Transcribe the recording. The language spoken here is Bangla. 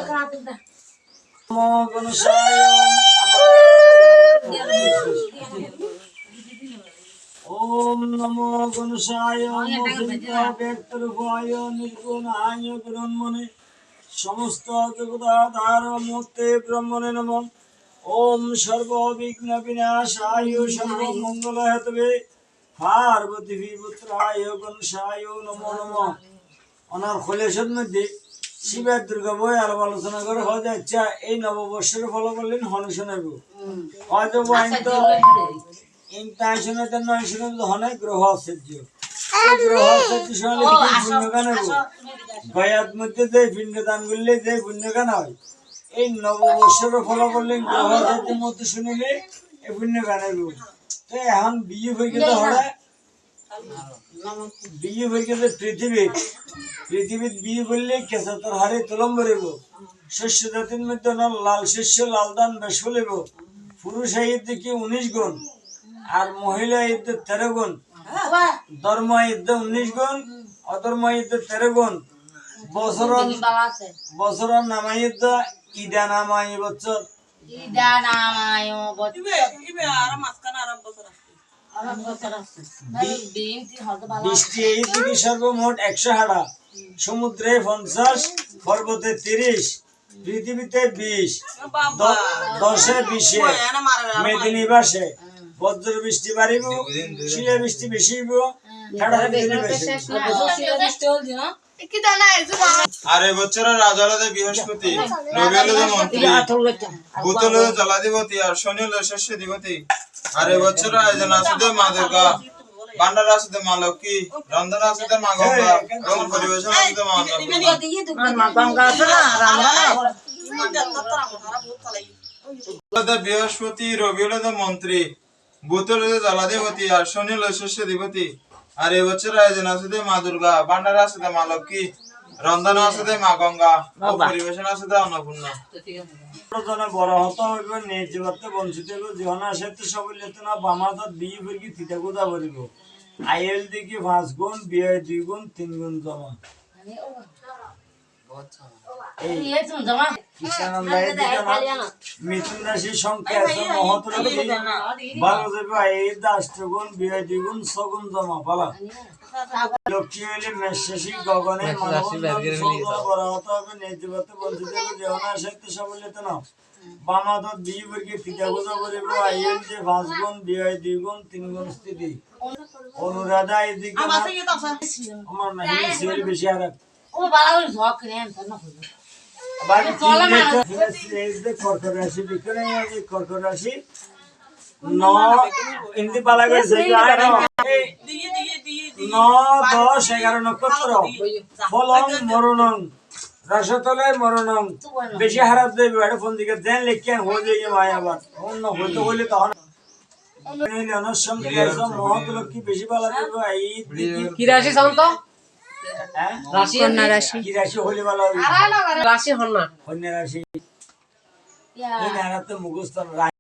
ओम नमो गणेशाय व्यक्तरूपाय निर्गुणाय ब्रह्मणे समस्त जगदाधार मूर्ते ब्रह्मणे नमः। ओम सर्वविघ्न विनाशाय सर्वमंगल हेतवे पार्वती पुत्राय गणेशाय नमो नमः। अनार खोलेशद मध्य শিবের দুর্গা বই আলাপ আলোচনা করে হয়ে যাচ্ছে এই নববর্ষের ফলাফল হনে শোনাব হয়তো তো ইন্টারন্যাশনাল নয়শনের হনে গ্রহ আশ্চর্য গ্রহ আশ্চর্য শোনালে পুণ্যগান হইব গয়াত মধ্যে যে পিণ্ডদান করলে যে পুণ্যগান হয় এই নববর্ষের ফলাফল গ্রহ আশ্চর্যের মধ্যে শুনিলে এই পুণ্যগান হইব। তো এখন বিয়ে হয়ে গেলে হলে বিয়ে হয়ে গেলে পৃথিবীর বিয়ে করলে কেঁচা তোর হারে তলম বেরোব শস্য জাতির মধ্যে লাল শস্য লাল দান বেশ ফলিব। পুরুষ সাহিত্যে কি 19 গুণ আর মহিলা ইদ্যে 13 গুণ, ধর্ম ইদ্যে 19 গুণ, অধর্ম ইদ্যে 13 গুণ। বছর নামাই ইদ্যে ইদা নামাই বছর বৃষ্টি এই থেকে সর্বমোট 100 হাড়া, সমুদ্রে 50, পর্বতে 30, পৃথিবীতে 20, 10-এ 20-এ মেদিনী বাসে বজ্র বৃষ্টি বাড়িব, শিলা বৃষ্টি বেশি হইব, আর এবছরের রাজা হলো বৃহস্পতি, রবি হলো মন্ত্রী, বুধ হলো জলাধিপতি আর শনি হলো শস্যাধিপতি। আর এবছর আয়োজন আছে মা দুর্গা, ভান্ডার আছে মা লক্ষ্মী, রন্ধন আছে মা গঙ্গা এবং পরিবেশন আছে মা অন্নপূর্ণা। বৃহস্পতি, রবি হলো মন্ত্রী, বুধ হলো জলাধিপতি আর শনি হলো শস্যাধিপতি। আর এবছর আয়োজন আছে মা দুর্গা, ভান্ডার আছে মা লক্ষ্মী, রন্ধন আছে মা গঙ্গা ও পরিবেশন আছে অন্নপূর্ণা। বড় হতে হইব নিজ জীবতে বঞ্চিত হইব জীবন আসে সবল না বামাদত বিয়ে ফিরকি থিতা কোথা করিব আইএল দিকে 5 গুণ, বিয়ে 2 গুণ, 3 গুণ জমা। মিথুন রাশির সংখ্যা আছে মহৎ রাশি 12 যাবে আইএল 8 গুণ, বিয়ে 2 গুণ, 6 গুণ জমা পালা। লক্ষ্মী হইলে মেষ রাশি গগনে বড় হতে হবে নিজ জীবতে বঞ্চিত হইব জীবন আসে সবল না বামাদত বিয়ে ফিরকি থিতা কোথা করিব আইএল যে 5 গুণ, বিয়ে 2 গুণ, 3 গুণ স্থিতি। অনুরাধা এদিকে আমার নাহি সেল বেশি আর কর্কট রাশি বিক্রয় কর্কট রাশি 9 ইন্দি পালা গেছে 9-10-11 নক্ষত্র ফলং মরণং রসতলে মরণং বেশি হারাত দেবে এটা ফোন দিকে দেন লিখে হয়ে যাই মায় আবার অন্য হইতে হইলে তখন লক্ষ্মী বেশি পালা দেবে কি রাশি শান্ত রাশি কন্যা রাশি কি রাশি হইলে ভালো হবে রাশি হন্না কন্যা রাশি এই নারাতে মুখস্থ